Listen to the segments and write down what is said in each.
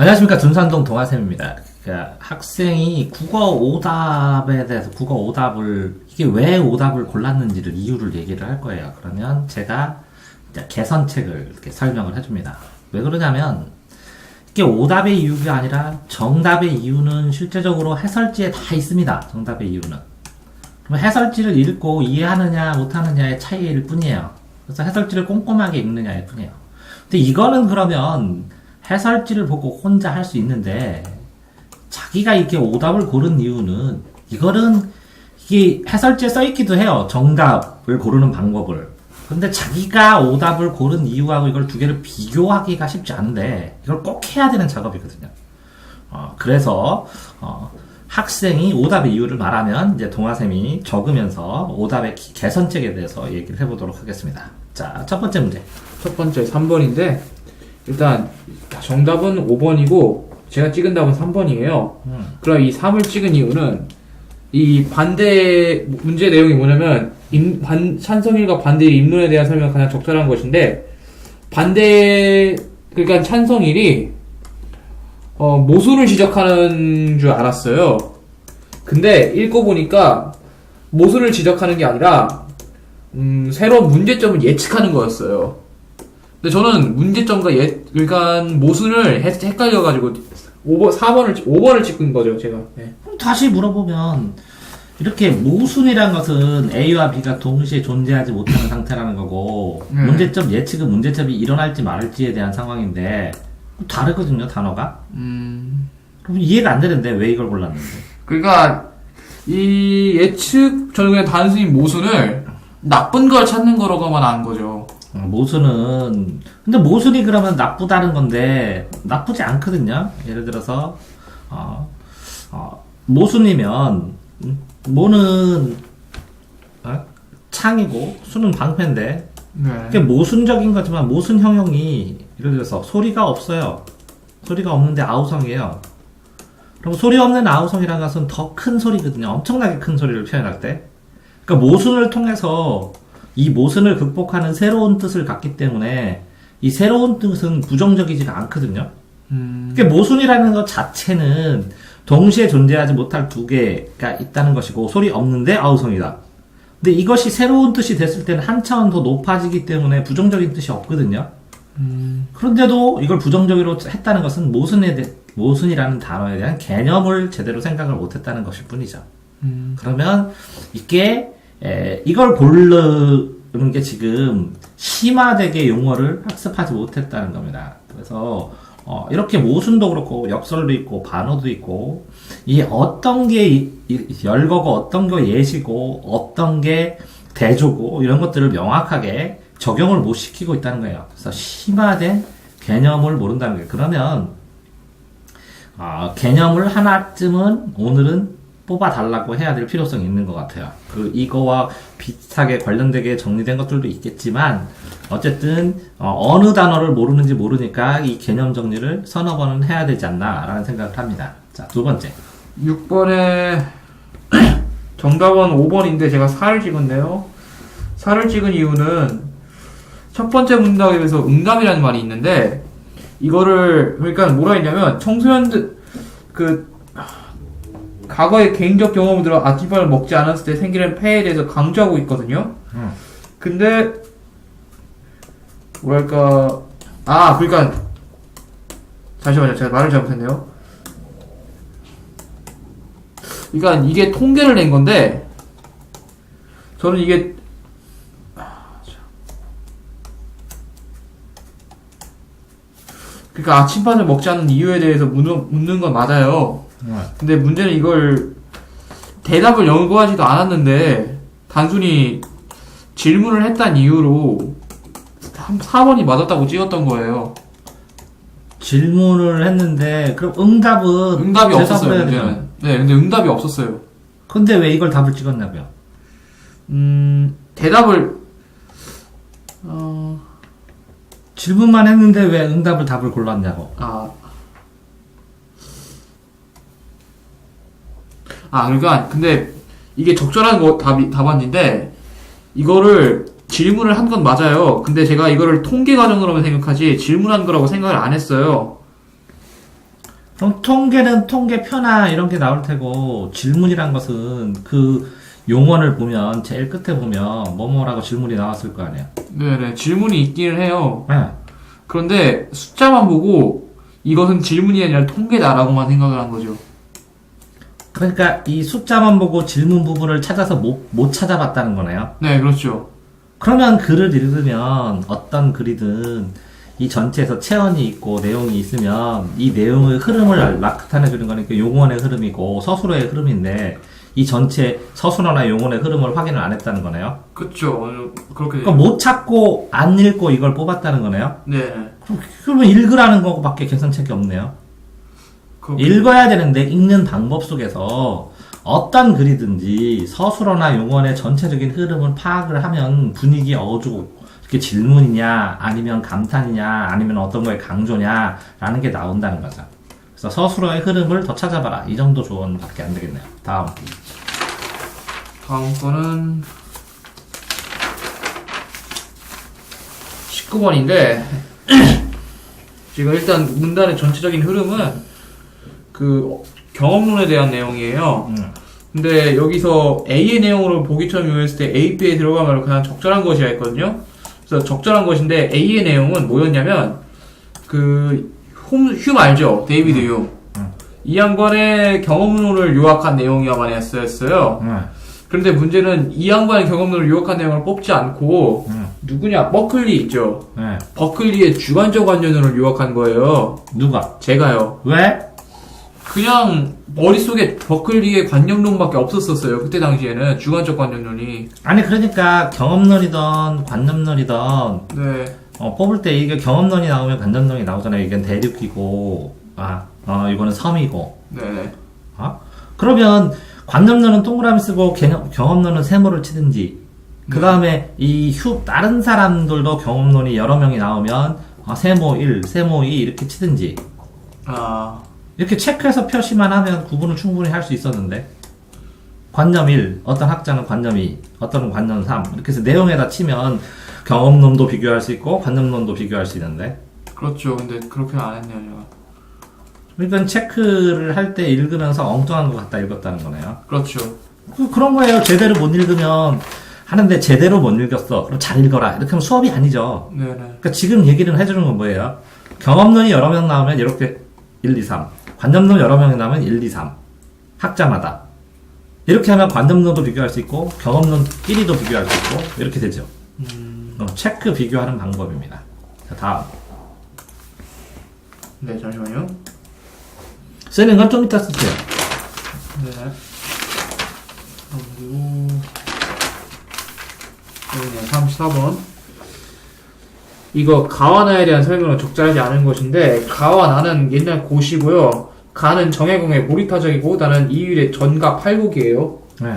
안녕하십니까. 둔산동 동아쌤입니다. 그러니까 학생이 국어 오답에 대해서 국어 오답을 이게 왜 오답을 골랐는지를 이유를 얘기를 할 거예요. 그러면 제가 이제 개선책을 이렇게 설명을 해줍니다. 왜 그러냐면 이게 오답의 이유가 아니라 정답의 이유는 실제적으로 해설지에 다 있습니다. 정답의 이유는. 그럼 해설지를 읽고 이해하느냐 못하느냐의 차이일 뿐이에요. 그래서 해설지를 꼼꼼하게 읽느냐일 뿐이에요. 근데 이거는 그러면 해설지를 보고 혼자 할 수 있는데 자기가 이렇게 오답을 고른 이유는 이거는 이게 해설지에 써있기도 해요. 정답을 고르는 방법을. 근데 자기가 오답을 고른 이유하고 이걸 두 개를 비교하기가 쉽지 않은데 이걸 꼭 해야 되는 작업이거든요. 그래서 학생이 오답의 이유를 말하면 이제 동아쌤이 적으면서 오답의 개선책에 대해서 얘기를 해보도록 하겠습니다. 자, 첫 번째 문제. 첫 번째 3번인데 일단 정답은 5번이고 제가 찍은 답은 3번이에요. 그럼 이 3을 찍은 이유는 이 반대 문제 내용이 뭐냐면 찬성일과 반대일 입론에 대한 설명이 가장 적절한 것인데 그러니까 찬성일이 모순을 지적하는 줄 알았어요. 근데 읽고 보니까 모순을 지적하는 게 아니라 새로운 문제점을 예측하는 거였어요. 근데 저는 문제점과 그러니까 모순을 헷갈려가지고 5번을 찍은 거죠, 제가. 네. 그럼 다시 물어보면 이렇게 모순이란 것은 A와 B가 동시에 존재하지 못하는 상태라는 거고 문제점 예측은 문제점이 일어날지 말지에 대한 상황인데 다르거든요, 단어가. 그럼 이해가 안 되는데 왜 이걸 골랐는데? 그러니까 이 예측 저는 그냥 단순히 모순을 나쁜 걸 찾는 거라고만 아는 거죠. 모순은 근데 모순이 그러면 나쁘다는 건데 나쁘지 않거든요. 예를 들어서 모순이면 모는 창이고 수는 방패인데 네. 그게 모순적인 거지만 모순 형용이 예를 들어서 소리가 없어요. 소리가 없는데 아우성이에요. 그럼 소리 없는 아우성이라는 것은 더 큰 소리거든요. 엄청나게 큰 소리를 표현할 때. 그러니까 모순을 통해서 이 모순을 극복하는 새로운 뜻을 갖기 때문에 이 새로운 뜻은 부정적이지가 않거든요. 그러니까 모순이라는 것 자체는 동시에 존재하지 못할 두 개가 있다는 것이고 소리 없는데 아우성이다. 근데 이것이 새로운 뜻이 됐을 때는 한 차원 더 높아지기 때문에 부정적인 뜻이 없거든요. 그런데도 이걸 부정적으로 했다는 것은 모순이라는 단어에 대한 개념을 제대로 생각을 못했다는 것일 뿐이죠. 그러면 이걸 고르는 게 지금 심화되게 용어를 학습하지 못했다는 겁니다. 그래서 이렇게 모순도 그렇고 역설도 있고 반어도 있고 이 어떤 게 열거고 어떤 게 예시고 어떤 게 대조고 이런 것들을 명확하게 적용을 못 시키고 있다는 거예요. 그래서 심화된 개념을 모른다는 거예요. 그러면 개념을 하나쯤은 오늘은 뽑아달라고 해야 될 필요성이 있는 것 같아요. 이거와 비슷하게 관련되게 정리된 것들도 있겠지만 어쨌든 어느 단어를 모르는지 모르니까 이 개념 정리를 서너 번은 해야 되지 않나 라는 생각을 합니다. 자, 두 번째 6번에 정답은 5번인데 제가 4를 찍은데요. 4를 찍은 이유는 첫 번째 문답에 비해서 응답이라는 말이 있는데 이거를 그러니까 뭐라 했냐면 청소년들 과거의 개인적 경험을 들어 아침밥을 먹지 않았을 때 생기는 폐해에 대해서 강조하고 있거든요. 근데 뭐랄까 그러니까 잠시만요, 제가 말을 잘못했네요. 그러니까 이게 통계를 낸 건데 저는 이게 그러니까 아침밥을 먹지 않는 이유에 대해서 묻는 건 맞아요. 근데 문제는 이걸 대답을 연구하지도 않았는데 단순히 질문을 했단 이유로 4번이 맞았다고 찍었던 거예요. 질문을 했는데 그럼 응답이 없었어요. 문제는. 네, 근데 응답이 없었어요. 근데 왜 이걸 답을 찍었냐고요? 대답을 질문만 했는데 왜 응답을 답을 골랐냐고. 그러니까 근데 이게 적절한 답안인데 이거를 질문을 한 건 맞아요. 근데 제가 이거를 통계 과정으로만 생각하지 질문한 거라고 생각을 안 했어요. 그럼 통계는 통계표나 이런 게 나올 테고, 질문이란 것은 그 용언을 보면, 제일 끝에 보면, 뭐뭐라고 질문이 나왔을 거 아니에요. 네네. 질문이 있기는 해요. 네. 그런데 숫자만 보고 이것은 질문이 아니라 통계다라고만 생각을 한 거죠. 그러니까 이 숫자만 보고 질문 부분을 찾아서 못 찾아봤다는 거네요. 네, 그렇죠. 그러면 글을 읽으면 어떤 글이든 이 전체에서 체언이 있고 내용이 있으면 이 내용의 흐름을 나타내 주는 거니까 용언의 흐름이고 서술어의 흐름인데 이 전체 서술어나 용언의 흐름을 확인을 안 했다는 거네요. 그렇죠. 그렇게 그러니까 못 찾고 안 읽고 이걸 뽑았다는 거네요. 네. 그러면 읽으라는 거밖에 계산책이 없네요. 읽어야 되는데 읽는 방법 속에서 어떤 글이든지 서술어나 용언의 전체적인 흐름을 파악을 하면 분위기 어주고 이게 질문이냐 아니면 감탄이냐 아니면 어떤 거에 강조냐 라는 게 나온다는 거죠. 그래서 서술어의 흐름을 더 찾아봐라. 이 정도 조언밖에 안 되겠네요. 다음 거는 19번인데 지금 일단 문단의 전체적인 흐름은 그 경험론에 대한 내용이에요. 근데 여기서 A의 내용으로 보기처럼 요했을 때 A, B에 들어가면 그냥 적절한 것이라 했거든요. 그래서 적절한 것인데 A의 내용은 뭐였냐면 그 휴 알죠? 데이비드 휴. 이 양반의 경험론을 요약한 내용이야만 했었어요. 그런데 문제는 이 양반의 경험론을 요약한 내용을 뽑지 않고 누구냐? 버클리 있죠? 네. 버클리의 주관적 관념론을 요약한 거예요. 누가? 제가요. 왜? 그냥 머릿속에 버클리의 관념론밖에 없었었어요. 그때 당시에는 주관적 관념론이. 아니 그러니까 경험론이던 관념론이던 네. 뽑을 때 이게 경험론이 나오면 관념론이 나오잖아요. 이건 대륙이고 이거는 섬이고. 네. 그러면 관념론은 동그라미 쓰고 경험론은 세모를 치든지 그 다음에 다른 사람들도 경험론이 여러 명이 나오면 세모 1, 세모 2 이렇게 치든지 이렇게 체크해서 표시만 하면 구분을 충분히 할 수 있었는데 관념 1, 어떤 학자는 관념 2, 어떤 관념 3 이렇게 해서 내용에다 치면 경험론도 비교할 수 있고 관념론도 비교할 수 있는데 그렇죠. 근데 그렇게는 안 했네요, 제가. 그러니까 체크를 할 때 읽으면서 엉뚱한 것 같다 읽었다는 거네요. 그렇죠. 그런 거예요. 제대로 못 읽으면 하는데 제대로 못 읽었어. 그럼 잘 읽어라. 이렇게 하면 수업이 아니죠. 네네. 그러니까 지금 얘기를 해주는 건 뭐예요? 경험론이 여러 명 나오면 이렇게 1, 2, 3. 관념론 여러 명이 나오면 1, 2, 3. 학자마다. 이렇게 하면 관념론도 비교할 수 있고 경험론끼리도 비교할 수 있고 이렇게 되죠. 체크 비교하는 방법입니다. 자, 다음. 네, 잠시만요. 쓰는 건 좀 이따 쓰세요. 네. 그리고 여기는 34번. 이거 가와나에 대한 설명은 적절하지 않은 것인데 가와나는 옛날 고시고요. 가는 정해공의 고리타적이고 나는 이율의 전가 팔국이에요. 네.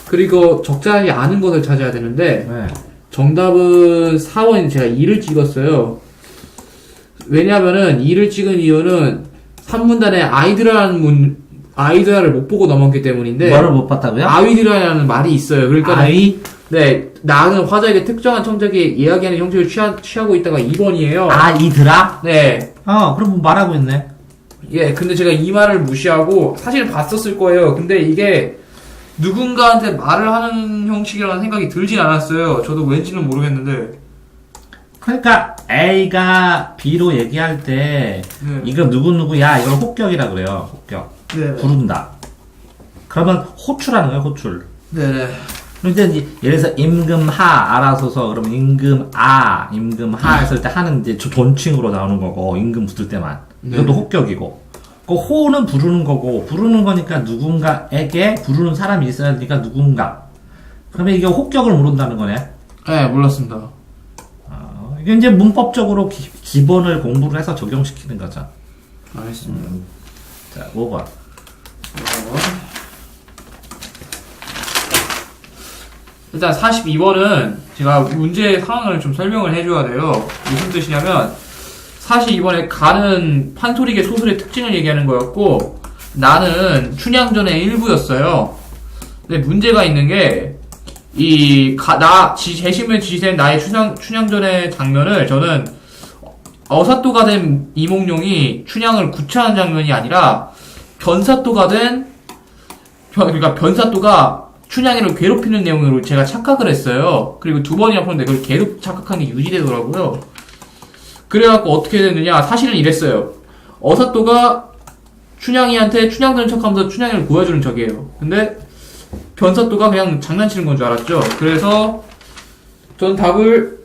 그리고 적절하지 않은 것을 찾아야 되는데 네. 정답은 4번인 제가 2를 찍었어요. 왜냐면은 2를 찍은 이유는 3문단에 아이드라를 못 보고 넘었기 때문인데 뭐를 못 봤다고요? 아이드라라는 말이 있어요. 그러니까 네, 나는 화자에게 특정한 청자기에 이야기하는 형식을 취하고 있다가 2번이에요. 이들아? 네. 그럼 뭐 말하고 있네. 예, 근데 제가 이 말을 무시하고 사실 봤었을 거예요. 근데 이게 누군가한테 말을 하는 형식이라는 생각이 들진 않았어요. 저도 왠지는 모르겠는데. 그러니까 A가 B로 얘기할 때 네. 이거 누구누구야 이걸 혹격이라 그래요. 혹격. 네. 부른다. 그러면 호출하는 거예요. 호출. 네네. 그런데 이제 예를 들어서 임금하 알아서서 그러면 임금하 했을 때 하는 이제 돈칭으로 나오는 거고 임금 붙을 때만 이것도 혹격이고 그 호는 부르는 거고 부르는 거니까 누군가에게 부르는 사람이 있어야 되니까 누군가 그러면 이게 혹격을 물은다는 거네. 네, 몰랐습니다. 이게 이제 문법적으로 기본을 공부를 해서 적용시키는 거죠. 알겠습니다. 자, 5번. 일단 42번은 제가 문제 상황을 좀 설명을 해줘야 돼요. 무슨 뜻이냐면 42번에 가는 판소리계 소설의 특징을 얘기하는 거였고 나는 춘향전의 일부였어요. 근데 문제가 있는 게 제시문에 지시된 나의 춘향전의 장면을 저는 어사또가 된 이몽룡이 춘향을 구차하는 장면이 아니라 변사또가 된 그러니까 변사또가 춘향이를 괴롭히는 내용으로 제가 착각을 했어요. 그리고 두 번이나 보는데 그걸 계속 착각한 게 유지되더라고요. 그래갖고 어떻게 됐느냐, 사실은 이랬어요. 어사또가 춘향이한테 춘향되는 척하면서 춘향이를 구해주는 척이에요. 근데 변사또가 그냥 장난치는 건 줄 알았죠. 그래서 저는 답을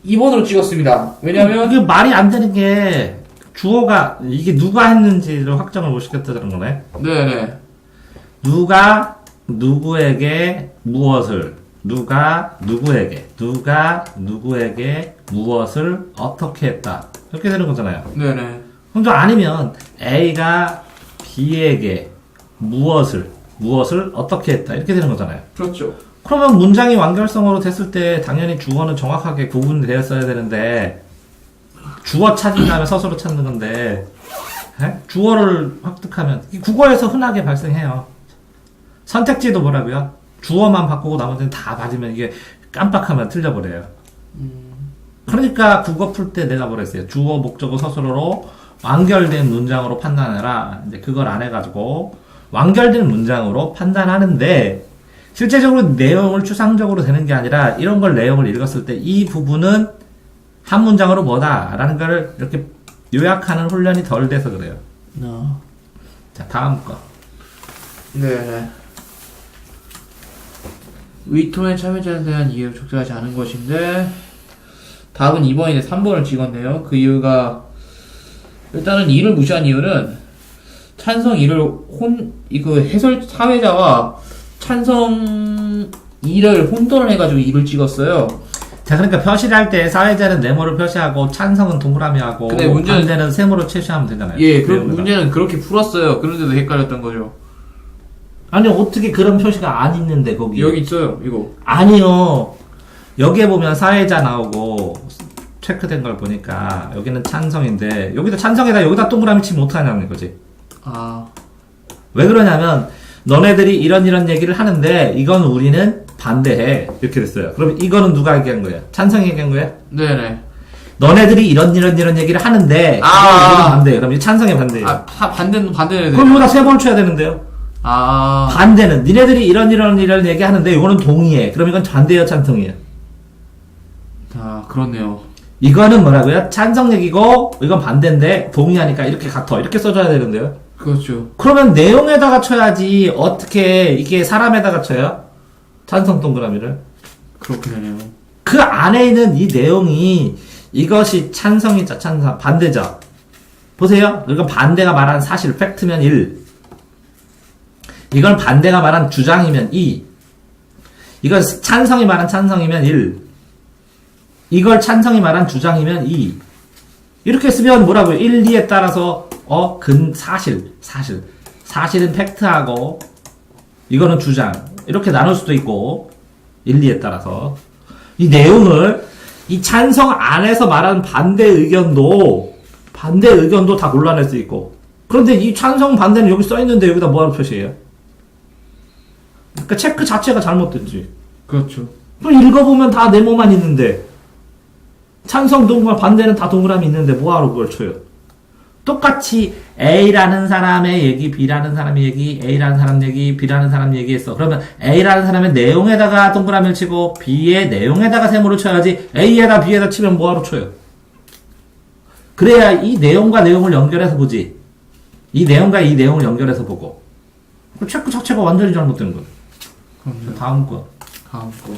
2번으로 찍었습니다. 왜냐면 이게 말이 안 되는 게 주어가 이게 누가 했는지를 확정을 못 시켰다는 거네. 네네. 누가 누구에게 무엇을, 누가 누구에게 무엇을 어떻게 했다, 이렇게 되는 거잖아요. 네네. 그럼 또 아니면 A가 B에게 무엇을 어떻게 했다, 이렇게 되는 거잖아요. 그렇죠. 그러면 문장이 완결성어로 됐을 때 당연히 주어는 정확하게 구분되었어야 되는데, 주어 찾은 다음에 서술어 찾는 건데, 주어를 획득하면 이 국어에서 흔하게 발생해요. 선택지도 뭐라고요? 주어만 바꾸고 나머지는 다 맞으면 이게 깜빡하면 틀려버려요. 그러니까 국어 풀 때 내가 뭐랬어요? 주어, 목적어, 서술어로 완결된 문장으로 판단해라. 이제 그걸 안 해가지고 완결된 문장으로 판단하는데, 실제적으로 내용을 추상적으로 되는 게 아니라 이런 걸 내용을 읽었을 때 이 부분은 한 문장으로 뭐다라는 걸 이렇게 요약하는 훈련이 덜 돼서 그래요. 자, 다음 거. 네. 위톤의 참여자에 대한 이해를 적절하지 않은 것인데, 답은 2번인데 3번을 찍었네요. 그 이유가, 일단은 이를 무시한 이유는, 찬성 이를 이거 해설 사회자와 찬성 이를 혼돈을 해가지고 이를 찍었어요. 자, 그러니까 표시를 할 때 사회자는 네모를 표시하고 찬성은 동그라미 하고 근데 문제는- 반대는 세모로 표시하면 되잖아요. 예, 그 내용에다. 문제는 그렇게 풀었어요. 그런데도 헷갈렸던 거죠. 아니, 어떻게 그런 표시가 안 있는데 거기. 여기 있어요, 이거. 아니요. 여기에 보면 사회자 나오고 체크된 걸 보니까 여기는 찬성인데 여기다 찬성에다 여기다 동그라미 치면 어떡하냐는 거지. 아, 왜 그러냐면 너네들이 이런 얘기를 하는데 이건 우리는 반대해, 이렇게 됐어요. 그럼 이거는 누가 얘기한 거예요? 찬성이 얘기한 거예요? 네네. 너네들이 이런 얘기를 하는데 우리는 반대해. 그럼 이 찬성이 반대예요. 아, 반대는 그럼 여기다 세 번 쳐야 되는데요. 아, 반대는 니네들이 이런 얘기 하는데 이거는 동의해. 그럼 이건 반대예요, 찬성이에요? 아, 그렇네요. 이거는 뭐라고요? 찬성 얘기고 이건 반대인데 동의하니까 이렇게 같아, 이렇게 써줘야 되는데요. 그렇죠. 그러면 내용에다가 쳐야지 어떻게 이게 사람에다가 쳐요? 찬성 동그라미를. 그렇게 되네요. 그 안에 있는 이 내용이 이것이 찬성이죠, 찬성, 반대죠. 보세요. 이건 반대가 말한 사실, 팩트면 1. 이건 반대가 말한 주장이면 2. 이건 찬성이 말한 찬성이면 1. 이걸 찬성이 말한 주장이면 2. 이렇게 쓰면 뭐라고요? 1, 2에 따라서 사실은 팩트하고 이거는 주장, 이렇게 나눌 수도 있고 1, 2에 따라서 이 내용을 이 찬성 안에서 말하는 반대 의견도 다 골라낼 수 있고, 그런데 이 찬성 반대는 여기 써있는데 여기다 뭐하러 표시해요? 그러니까 체크 자체가 잘못된지. 그렇죠. 그럼 읽어보면 다 네모만 있는데 찬성 동그라미, 반대는 다 동그라미 있는데 뭐하러 그걸 쳐요? 똑같이 A라는 사람의 얘기, B라는 사람의 얘기, A라는 사람 얘기, B라는 사람 얘기했어. 그러면 A라는 사람의 내용에다가 동그라미를 치고 B의 내용에다가 세모를 쳐야지, A에다 B에다 치면 뭐하러 쳐요? 그래야 이 내용과 내용을 연결해서 보지. 이 내용과 이 내용을 연결해서 보고. 그 체크 자체가 완전히 잘못된 거예요. 그럼요. 다음 거. 다음 거.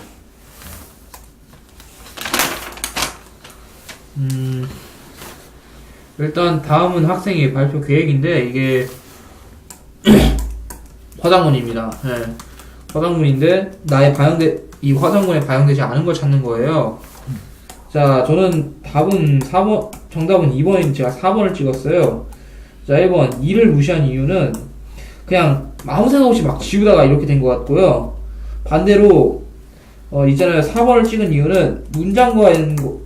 일단 다음은 학생의 발표 계획인데 이게 화장문입니다. 네. 화장문인데 이 화장문에 반영되지 않은 걸 찾는 거예요. 자, 저는 정답은 2번인 제가 4번을 찍었어요. 자, 1번 2를 무시한 이유는 그냥 아무 생각 없이 막 지우다가 이렇게 된 것 같고요. 반대로 있잖아요. 4번을 찍은 이유는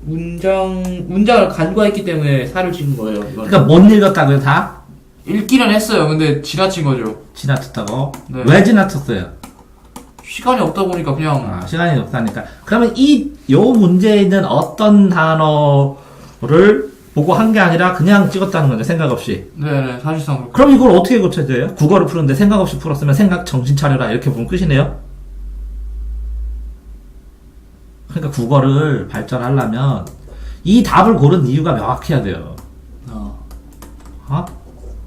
문장을 간과했기 때문에 4를 찍은 거예요. 이거는. 그러니까 못 읽었다고요, 다? 읽기는 했어요. 근데 지나친 거죠. 지나쳤다고? 네. 왜 지나쳤어요? 시간이 없다 보니까 그냥 시간이 없다니까. 그러면 요 문제에 있는 어떤 단어를 보고 한 게 아니라 그냥 찍었다는 거죠. 생각 없이. 네네, 사실상 그렇고. 그럼 이걸 어떻게 고쳐야 돼요? 국어를 푸는데 생각 없이 풀었으면 생각 정신 차려라 이렇게 보면 끝이네요. 그러니까 국어를 발전하려면 이 답을 고른 이유가 명확해야 돼요. 어?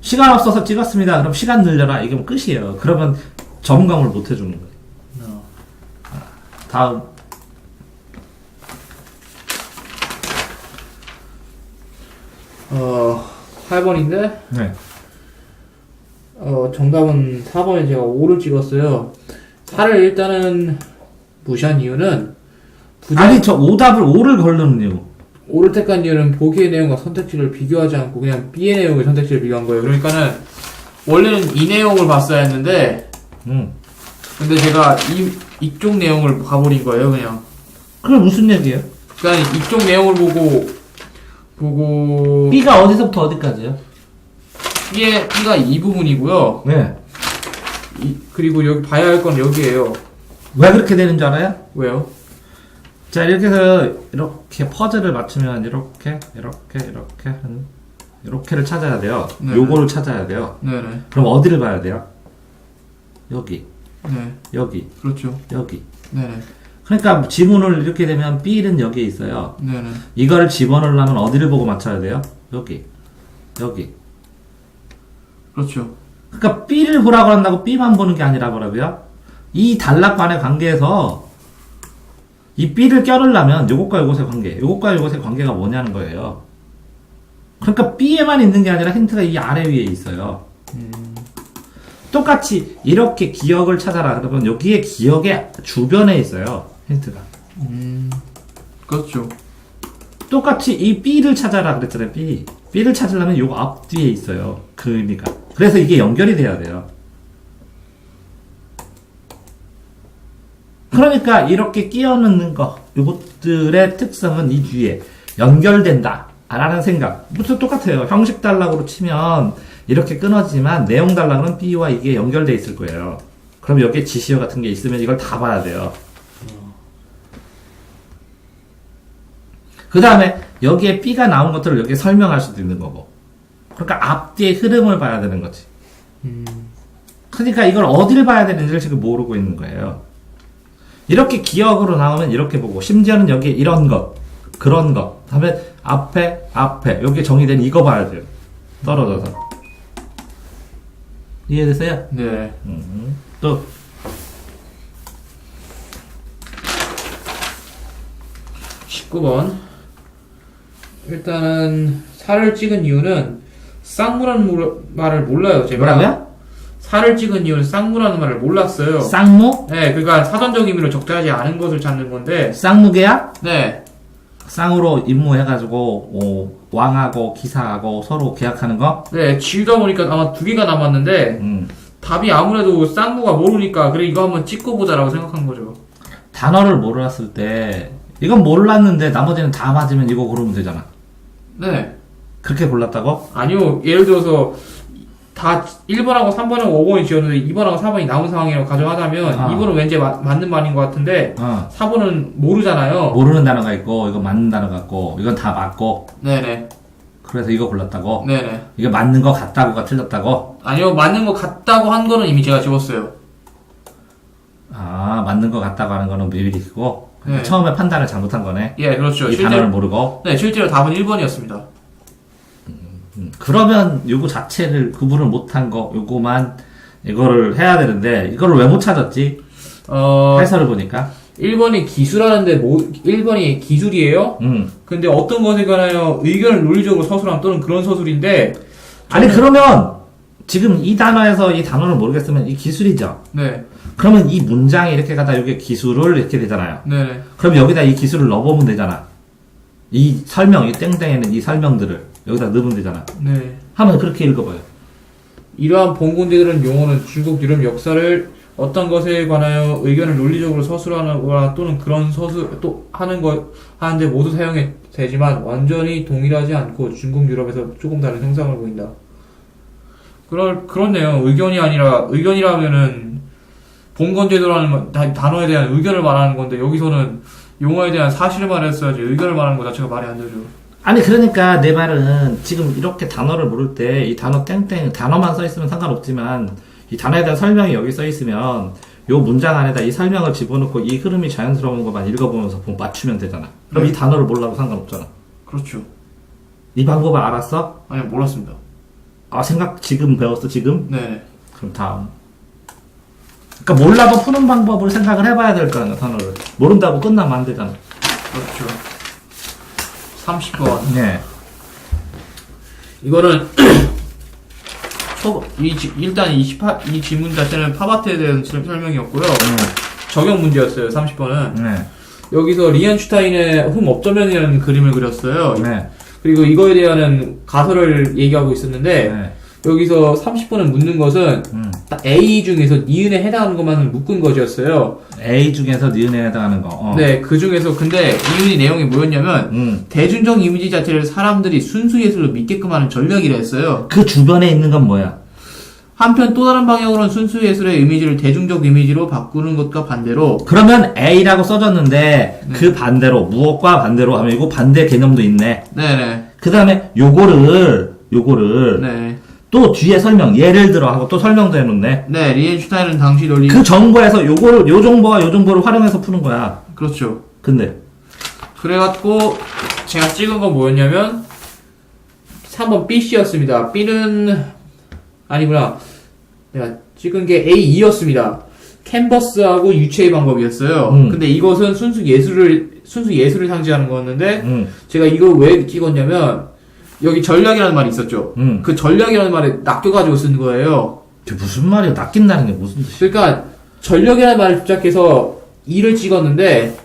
시간 없어서 찍었습니다. 그럼 시간 늘려라. 이게 끝이에요. 그러면 전문가물 못 해주는 거예요. 다음. 8번인데, 네. 정답은 4번에 제가 5를 찍었어요. 4를 일단은 무시한 이유는, 아니, 저 오답을 5를 걸르는 이유. 5를 택한 이유는 보기의 내용과 선택지를 비교하지 않고 그냥 B의 내용과 선택지를 비교한 거예요. 그러니까는, 원래는 이 내용을 봤어야 했는데, 근데 제가 이쪽 내용을 봐버린 거예요, 그냥. 그게 무슨 얘기예요? 그러니까 이쪽 내용을 보고, B가 어디서부터 어디까지요? B가 이 부분이고요. 네. 그리고 여기 봐야 할 건 여기에요. 왜 그렇게 되는 줄 알아요? 왜요? 자, 이렇게 해서 이렇게 퍼즐을 맞추면 이렇게를 찾아야 돼요. 네. 요거를 찾아야 돼요. 네네. 그럼 어디를 봐야 돼요? 여기, 네. 여기, 그렇죠. 여기. 네네. 그러니까 지문을 이렇게 되면 B는 여기에 있어요. 네네. 이거를 집어넣으려면 어디를 보고 맞춰야 돼요? 여기, 여기. 그렇죠. 그러니까 B를 보라고 한다고 B만 보는 게 아니라 뭐라고요? 이 단락반의 관계에서 이 B를 껴넣으려면 요것과 요것의 관계, 요것과 요것의 관계가 뭐냐는 거예요. 그러니까 B에만 있는 게 아니라 힌트가 이 아래 위에 있어요. 똑같이 이렇게 기억을 찾아라. 그러면 여기에 기억의 주변에 있어요. 힌트가. 그렇죠. 똑같이 이 B를 찾아라 그랬잖아요. B를 찾으려면 요 앞뒤에 있어요. 그 의미가. 그래서 이게 연결이 돼야 돼요. 그러니까 이렇게 끼워 넣는 거, 요것들의 특성은 이 뒤에 연결된다. 라는 생각. 무슨 똑같아요. 형식 단락으로 치면 이렇게 끊어지만 내용 단락은 B와 이게 연결돼 있을 거예요. 그럼 여기에 지시어 같은 게 있으면 이걸 다 봐야 돼요. 그 다음에 여기에 B가 나온 것들을 여기에 설명할 수도 있는 거고. 그러니까 앞뒤의 흐름을 봐야 되는 거지. 그러니까 이걸 어디를 봐야 되는지를 지금 모르고 있는 거예요. 이렇게 기억으로 나오면 이렇게 보고, 심지어는 여기에 이런 것, 그런 것, 다음에 앞에, 여기 정의된 이거 봐야 돼요. 떨어져서. 이해되세요? 네. 또. 19번. 일단은, 4를 찍은 이유는, 쌍무라는 말을 몰라요, 제가. 뭐라고요? 4를 찍은 이유는 쌍무라는 말을 몰랐어요. 쌍무? 네, 그러니까 사전적 의미로 적절하지 않은 것을 찾는 건데, 쌍무계야? 네. 쌍으로 임무해가지고, 왕하고 기사하고 서로 계약하는 거? 네, 지우다 보니까 아마 2개가 남았는데, 답이 아무래도 쌍무가 모르니까, 그래, 이거 한번 찍고 보자라고 생각한 거죠. 단어를 몰랐을 때, 이건 몰랐는데 나머지는 다 맞으면 이거 고르면 되잖아. 네. 그렇게 골랐다고? 아니요, 예를 들어서, 다 1번하고 3번하고 5번이 지었는데 2번하고 4번이 남은 상황이라고 가정하자면 2번은 왠지 맞는 말인 것 같은데 4번은 모르잖아요. 모르는 단어가 있고 이건 맞는 단어가 있고 이건 다 맞고 네네. 그래서 이거 골랐다고? 네네. 이게 맞는 거 같다고가 틀렸다고? 아니요, 맞는 것 같다고 한 거는 이미 제가 지웠어요. 아, 맞는 거 같다고 하는 거는 미리고 네. 처음에 판단을 잘못한 거네. 예, 그렇죠. 이 단어를 모르고. 네, 실제로 답은 1번이었습니다. 그러면 요거 자체를 구분을 못한 거 요거만 이거를 해야 되는데 이거를 왜 못 찾았지? 해설을 보니까 1번이 기술하는데 1번이 기술이에요? 근데 어떤 것에 관하여 의견을 논리적으로 서술함 또는 그런 서술인데 아니 그러면 지금 이 단어에서 이 단어를 모르겠으면 이 기술이죠? 네. 그러면 이 문장이 이렇게 가다 여기 기술을 이렇게 되잖아요. 네. 그럼 여기다 이 기술을 넣어보면 되잖아. 이 설명, 이 땡땡에는 이 설명들을 여기다 넣으면 되잖아. 네. 하면 그렇게 읽어봐요. 이러한 본군대들은 용어는 중국 유럽 역사를 어떤 것에 관하여 의견을 논리적으로 서술하거나 또는 그런 서술 또 하는 것 하는데 모두 사용이 되지만 완전히 동일하지 않고 중국 유럽에서 조금 다른 형상을 보인다. 그렇네요. 의견이라면은 본건제도라는 단어에 대한 의견을 말하는 건데 여기서는 용어에 대한 사실을 말했어야지 의견을 말하는 것 자체가 말이 안 되죠. 아니 그러니까 내 말은 지금 이렇게 단어를 모를 때 이 단어 땡땡 단어만 써 있으면 상관없지만 이 단어에 대한 설명이 여기 써 있으면 요 문장 안에다 이 설명을 집어넣고 이 흐름이 자연스러운 것만 읽어보면서 맞추면 되잖아. 그럼 이 단어를 몰라도 상관없잖아. 그렇죠. 이 방법을 알았어? 아니요, 몰랐습니다. 아 생각 지금 배웠어 지금? 네. 그럼 다음. 그러니까 몰라도 푸는 방법을 생각을 해봐야 될 거 아니야 단어를. 모른다고 끝나면 안 되잖아. 그렇죠. 30번. 네. 이거는 일단 이 지문 자체는 파바트에 대한 설명이었고요. 적용 문제였어요. 30번은. 네. 여기서 리엔슈타인의 흠 업저면이라는 그림을 그렸어요. 네. 그리고 이거에 대한 가설을 얘기하고 있었는데 네. 여기서 30번을 묻는 것은 딱 A 중에서 니은에 해당하는 것만 묶은 것이었어요. A 중에서 니은에 해당하는 거. 어. 네, 그 중에서 근데 이윤이 내용이 뭐였냐면 대중적 이미지 자체를 사람들이 순수 예술로 믿게끔 하는 전략이라 했어요. 그 주변에 있는 건 뭐야? 한편 또 다른 방향으로는 순수 예술의 이미지를 대중적 이미지로 바꾸는 것과 반대로 그러면 A라고 써졌는데 그 반대로 무엇과 반대로 하면 이거 반대 개념도 있네. 네네. 그 다음에 요거를 네. 또 뒤에 설명 예를 들어 하고 또 설명도 해놓네. 네, 리엔슈타인은 당시 논리 그 정보에서 요거를 요 정보와 요 정보를 활용해서 푸는 거야. 그렇죠. 근데 그래갖고 제가 찍은 건 뭐였냐면 3번 BC였습니다. B는 아니구나. 내가 찍은 게 A2였습니다. 캔버스하고 유체의 방법이었어요. 근데 이것은 순수 예술을 상징하는 거였는데 제가 이걸 왜 찍었냐면 여기 전략이라는 말이 있었죠. 그 전략이라는 말에 낚여가지고 쓴 거예요. 저 무슨 말이야? 낚인다는 게 무슨 뜻이야? 그러니까 전략이라는 말을 집착해서 2를 찍었는데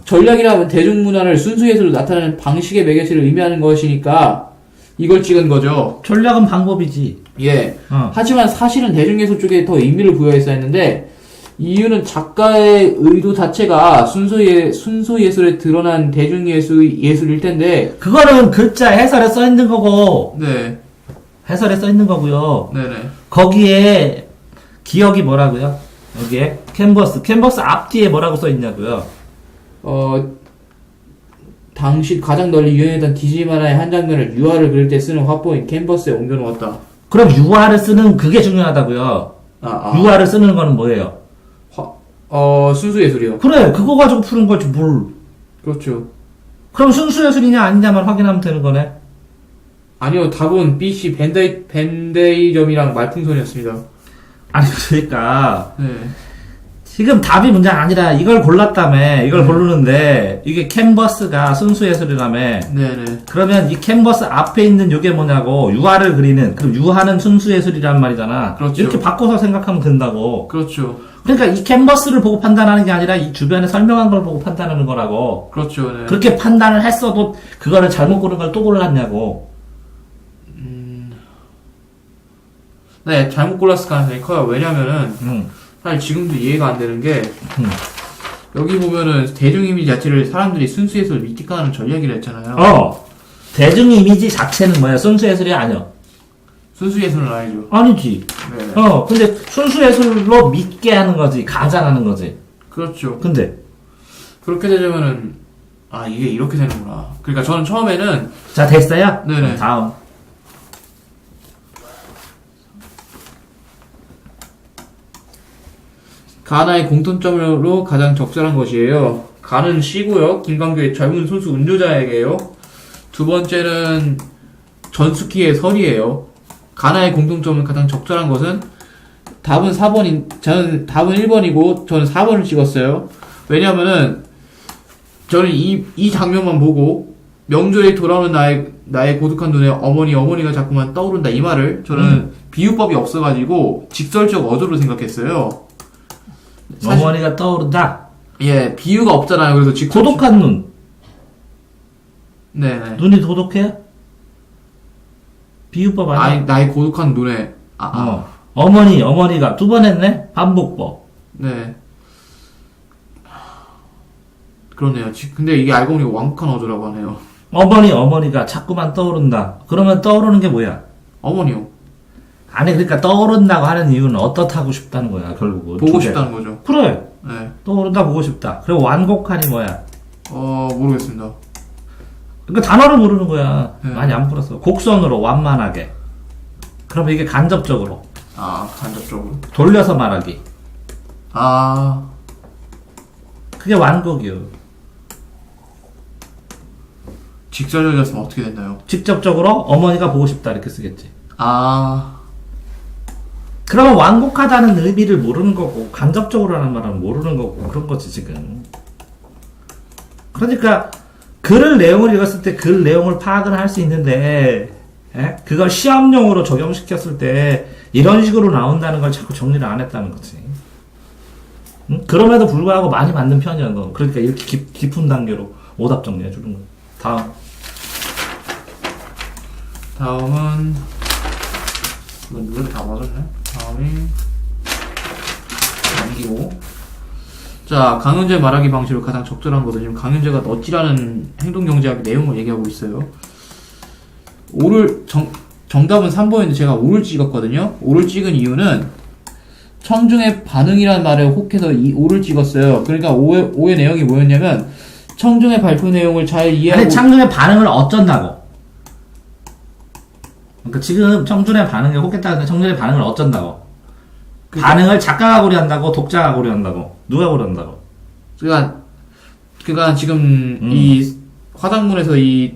전략이라면 대중문화를 순수 예술로 나타내는 방식의 매개체를 의미하는 것이니까 이걸 찍은 거죠. 전략은 방법이지. 예. 어. 하지만 사실은 대중예술 쪽에 더 의미를 부여했어야 했는데 이유는 작가의 의도 자체가 순수 예술에 드러난 예술일 텐데 그거는 글자 해설에 써 있는 거고 네. 해설에 써 있는 거고요. 네네. 거기에 기억이 뭐라고요? 여기에 캔버스 앞뒤에 뭐라고 써 있냐고요? 당시 가장 널리 유행했던 디즈니 만화의 한 장면을 유화를 그릴 때 쓰는 화법인 캔버스에 옮겨놓았다. 그럼 유화를 쓰는 그게 중요하다고요. 유화를 쓰는 거는 뭐예요? 순수 예술이요. 그래, 그거 가지고 푸는 거지 뭘. 그렇죠. 그럼 순수 예술이냐 아니냐만 확인하면 되는 거네. 아니요, 답은 BC 밴데이점이랑 말풍선이었습니다. 아니 그러니까 네. 지금 답이 문제가 아니라 이걸 골랐다며. 이걸 고르는데 이게 캔버스가 순수 예술이라며. 네네. 그러면 이 캔버스 앞에 있는 이게 뭐냐고 유화를 그리는 그럼 유화는 순수 예술이란 말이잖아. 그렇죠. 이렇게 바꿔서 생각하면 된다고. 그렇죠. 그러니까 이 캔버스를 보고 판단하는 게 아니라 이 주변에 설명한 걸 보고 판단하는 거라고. 그렇죠. 네. 그렇게 판단을 했어도 그거를 잘못 고른 걸 또 골랐냐고. 네, 잘못 골랐을 가능성이 커요. 왜냐면은 사실 지금도 이해가 안 되는 게 여기 보면은 대중 이미지 자체를 사람들이 순수 예술을 믿게끔 하는 전략이라 했잖아요. 대중 이미지 자체는 뭐야? 순수 예술이 아니야. 순수 예술은 아니죠. 아니지. 네. 근데 순수 예술로 믿게 하는 거지. 가장하는 거지. 그렇죠. 근데 그렇게 되려면은 이게 이렇게 되는구나. 그러니까 저는 처음에는 자 됐어요? 네네. 다음. 가나의 공통점으로 가장 적절한 것이에요. 가는 시고요. 김광규의 젊은 선수 운조자에게요. 두 번째는 전수키의 설이에요. 가나의 공통점은 가장 적절한 것은 저는 답은 1번이고 저는 4번을 찍었어요. 왜냐면은 저는 이 장면만 보고 명절에 돌아오는 나의 고독한 눈에 어머니가 자꾸만 떠오른다 이 말을 저는 비유법이 없어가지고 직설적 어조로 생각했어요. 어머니가 떠오른다. 예, 비유가 없잖아요. 그래서 고독한 눈. 네네. 눈이 고독해? 비유법 아니야? 아니, 나의 고독한 눈에. 어머니가 두 번 했네? 반복법. 네. 그러네요. 근데 이게 알고 보니 완곡한 어조라고 하네요. 어머니가 자꾸만 떠오른다. 그러면 떠오르는 게 뭐야? 어머니요. 아니, 그러니까 떠오른다고 하는 이유는 어떻다고 싶다는 거야, 결국은. 보고 싶다는 거죠. 그래. 네. 떠오른다, 보고 싶다. 그리고 완곡한이 뭐야? 모르겠습니다. 그러니까 단어를 모르는 거야. 네. 많이 안 풀었어. 곡선으로 완만하게. 그러면 이게 간접적으로 아, 간접적으로. 돌려서 말하기. 아, 그게 완곡이요. 직설적이었으면 어떻게 됐나요? 직접적으로 어머니가 보고 싶다 이렇게 쓰겠지. 아, 그러면 완곡하다는 의미를 모르는 거고 간접적으로라는 말은 모르는 거고 그런 거지 지금. 그러니까 글을 내용을 읽었을 때 글 내용을 파악은 할 수 있는데 그걸 시험용으로 적용시켰을 때 이런 식으로 나온다는 걸 자꾸 정리를 안 했다는 거지. 응? 그럼에도 불구하고 많이 맞는 편이야 너. 그러니까 이렇게 깊은 단계로 오답 정리해 주는 거야. 다음은 이건 누구를 다 맞았네. 다음이 남기고. 자, 강현재 말하기 방식으로 가장 적절한 것은 지금 강현재가 넛지라는 행동경제학 내용을 얘기하고 있어요. 정답은 3번인데 제가 5를 찍었거든요. 5를 찍은 이유는 청중의 반응이라는 말에 혹해서 5를 찍었어요. 그러니까 5의 내용이 뭐였냐면 청중의 발표 내용을 잘 이해하고. 아니 청중의 반응을 어쩐다고. 그러니까 지금 청중의 반응에 혹했다는데 청중의 반응을 어쩐다고. 반응을 작가가 고려한다고 독자가 고려한다고 누가 고려한다고. 그러니까 지금 이 화당문에서 이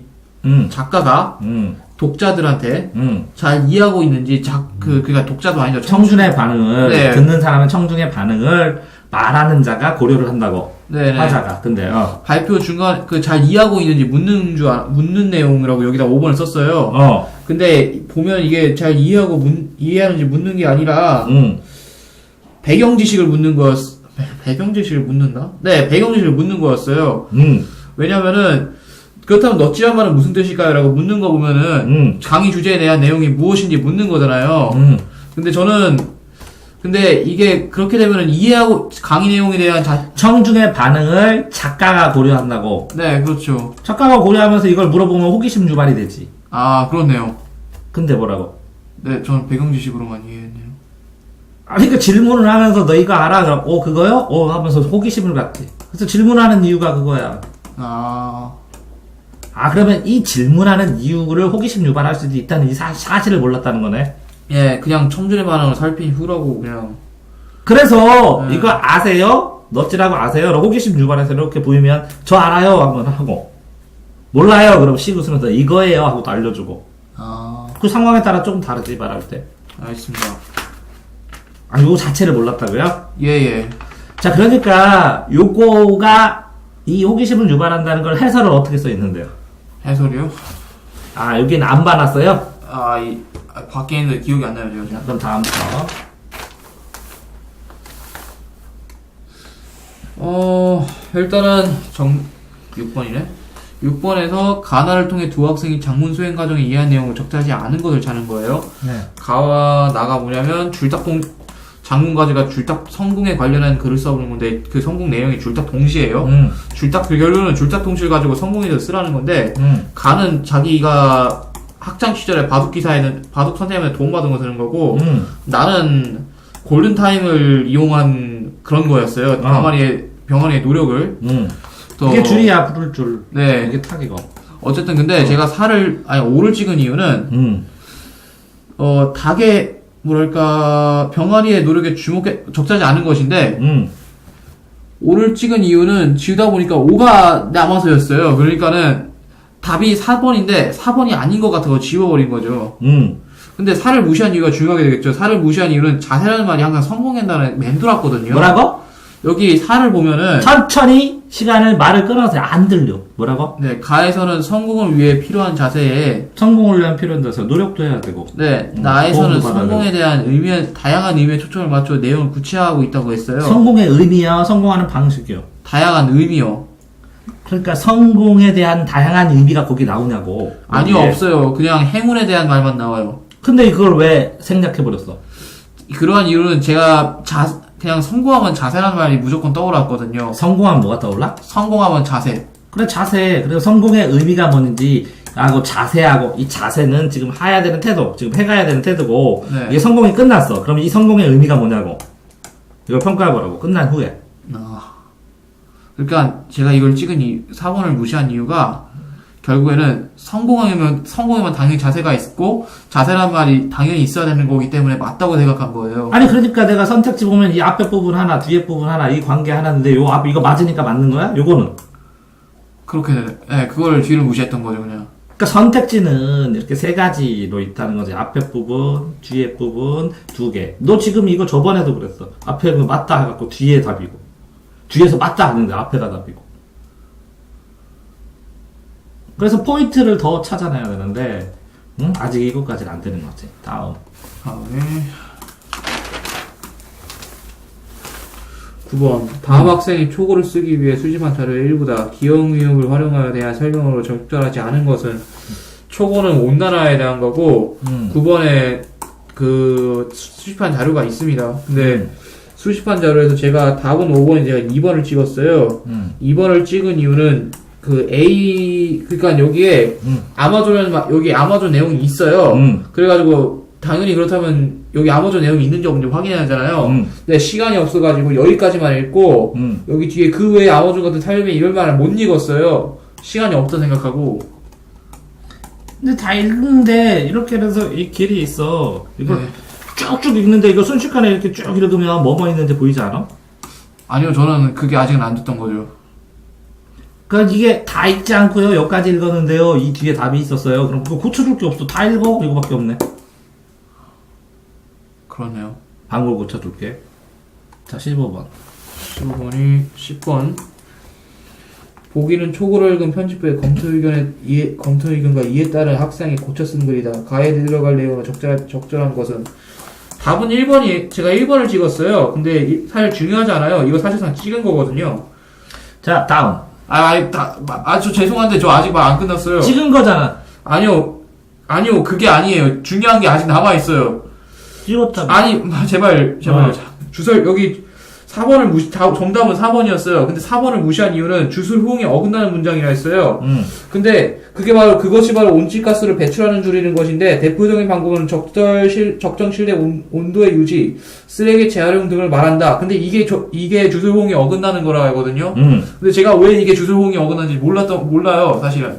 작가가 독자들한테 잘 이해하고 있는지 그러니까 독자도 아니죠. 청중의 반응을 네. 듣는 사람은 청중의 반응을 말하는 자가 고려를 한다고. 네네. 화자가. 근데 발표 중간 잘 이해하고 있는지 묻는 내용이라고 여기다 5번을 썼어요. 근데 보면 이게 잘 이해하는지 묻는 게 아니라 배경 지식을 묻는 거였. 배경 지식을 묻는다? 네, 배경 지식을 묻는 거였어요. 왜냐면은 그렇다면 넛지란 말은 무슨 뜻일까요? 라고 묻는 거 보면은 강의 주제에 대한 내용이 무엇인지 묻는 거잖아요. 근데 이게 그렇게 되면은 이해하고 강의 내용에 대한 청중의 반응을 작가가 고려한다고. 네, 그렇죠. 작가가 고려하면서 이걸 물어보면 호기심 유발이 되지. 아, 그렇네요. 근데 뭐라고? 네, 저는 배경 지식으로만 이해했네요. 그러니까 질문을 하면서 너 이거 알아? 그럼 그거요? 하면서 호기심을 갖지. 그래서 질문하는 이유가 그거야. 그러면 이 질문하는 이유를 호기심 유발할 수도 있다는 이 사실을 몰랐다는 거네. 예, 그냥 청중의 반응을 살핀 후라고 그냥. 그래서 이거 아세요? 넛지라고 아세요? 라고 호기심 유발해서 이렇게 보이면 저 알아요 한번 하고 몰라요 그럼 씩 웃으면서 이거예요 하고 또 알려주고. 그 상황에 따라 조금 다르지 말할 때. 알겠습니다. 요거 자체를 몰랐다고요? 예. 자, 그러니까 요거가 이 호기심을 유발한다는 걸 해설을 어떻게 써 있는데요? 해설이요? 여기는 안 봐놨어요? 밖에 있는데 기억이 안 나요, 제가. 그럼 다음부터. 일단은 6번이네. 6번에서 가나를 통해 두 학생이 장문 수행 과정에 이해한 내용을 적절하지 않은 것을 찾는 거예요. 네. 가와 나가 뭐냐면 장문과제가 줄딱 성공에 관련한 글을 써보는 건데 그 성공 내용이 줄딱 동시에요. 그 결론은 줄딱 동시를 가지고 성공에 대해서 쓰라는 건데 가는 자기가 학창 시절에 바둑 선생님한테 도움받은 거 쓰는 거고 나는 골든타임을 이용한 그런 거였어요. 병아리의 노력을. 이게 줄이야, 부를 줄. 네. 이게 탁이고. 어쨌든 근데 제가 5를 찍은 이유는 닭의 병아리의 노력에 적절하지 않은 것인데 5를 찍은 이유는 지우다 보니까 5가 남아서였어요. 그러니까는 답이 4번인데 4번이 아닌 것 같아서 지워버린 거죠. 근데 4를 무시한 이유가 중요하게 되겠죠. 4를 무시한 이유는 자세라는 말이 항상 성공한다는 맴돌았거든요. 뭐라고? 여기 4를 보면은 천천히 말을 끊어서 안 들려. 뭐라고? 네, 가에서는 성공을 위해 필요한 자세에 성공을 위한 필요한 자세 노력도 해야 되고. 네, 나에서는 성공에 대한 다양한 의미에 초점을 맞춰 내용을 구체화하고 있다고 했어요. 성공의 의미야, 성공하는 방식이요. 다양한 의미요. 그러니까 성공에 대한 다양한 의미가 거기 나오냐고. 아니요, 없어요. 그냥 행운에 대한 말만 나와요. 근데 이걸 왜 생략해버렸어? 그러한 이유는 제가 그냥 성공하면 자세라는 말이 무조건 떠올랐거든요. 성공하면 뭐가 떠올라? 성공하면 자세. 그래, 자세. 그래서 성공의 의미가 뭐는지, 그 자세하고, 이 자세는 지금 해야 되는 태도, 지금 해가야 되는 태도고, 네. 이게 성공이 끝났어. 그럼 이 성공의 의미가 뭐냐고. 이걸 평가해보라고. 끝난 후에. 그러니까 제가 이걸 4번을 무시한 이유가 결국에는 성공하면 당연히 자세가 있고, 자세란 말이 당연히 있어야 되는 거기 때문에 맞다고 생각한 거예요. 아니 그러니까 내가 선택지 보면 이 앞에 부분 하나, 뒤에 부분 하나, 이 관계 하나인데 요 앞 이거 맞으니까 맞는 거야? 요거는. 그렇게, 네, 그걸 뒤를 무시했던 거죠, 그냥. 그러니까 선택지는 이렇게 세 가지로 있다는 거지. 앞에 부분, 뒤에 부분, 두 개. 너 지금 이거 저번에도 그랬어. 앞에 맞다 해갖고 뒤에 답이고, 뒤에서 맞다 하는데 앞에가 답이고. 그래서 포인트를 더 찾아내야 되는데, 응? 아직 이것까지는 안 되는 거지. 다음에 9번. 다음 학생이 초고를 쓰기 위해 수집한 자료의 일부다. 기억위협을 활용하여 대한 설명으로 적절하지 않은 것은 초고는 온난화에 대한 거고 9번에 그 수집한 자료가 있습니다. 근데 수집한 자료에서 제가 답은 5번에 제가 2번을 찍었어요. 2번을 찍은 이유는 그 A 그러니까 여기에 여기 아마존 내용이 있어요. 그래가지고 당연히 그렇다면 여기 아마존 내용이 있는지 없는지 확인해야 하잖아요. 근데 시간이 없어가지고 여기까지만 읽고 여기 뒤에 그 외에 아마존 같은 탈림의 이런 말을 못 읽었어요. 시간이 없다 생각하고. 근데 다 읽는데 이렇게 해서 이 길이 있어. 이걸 네. 쭉쭉 읽는데 이거 순식간에 이렇게 쭉 읽으면 뭐뭐 있는지 보이지 않아? 아니요, 저는 그게 아직은 안 됐던 거죠. 그러니까 이게 다 읽지 않고요. 여기까지 읽었는데요. 이 뒤에 답이 있었어요. 그럼 그거 고쳐줄 게 없어. 다 읽어. 이거밖에 없네. 그렇네요. 방법 고쳐줄게. 자, 15번. 15번이 10번. 보기는 초고를 읽은 편집부의 검토 의견과 이에 따른 학생이 고쳐 쓴 글이다. 가에 들어갈 내용은 적절한 것은 답은 1번이 제가 1번을 찍었어요. 근데 사실 중요하지 않아요. 이거 사실상 찍은 거거든요. 자, 다음. 저 죄송한데 저 아직 말 안 끝났어요. 찍은 거잖아. 아니요, 그게 아니에요. 중요한 게 아직 남아 있어요. 찍었잖아. 아니, 제발. 주설 여기 4번을 정답은 4번이었어요. 근데 4번을 무시한 이유는 주술 호응에 어긋나는 문장이라 했어요. 근데 그것이 바로 온실가스를 배출하는 줄이는 것인데 대표적인 방법은 적정 실내 온도의 유지, 쓰레기 재활용 등을 말한다. 근데 이게 주술 호응에 어긋나는 거라 하거든요. 근데 제가 왜 이게 주술 호응에 어긋나는지 몰라요, 사실은.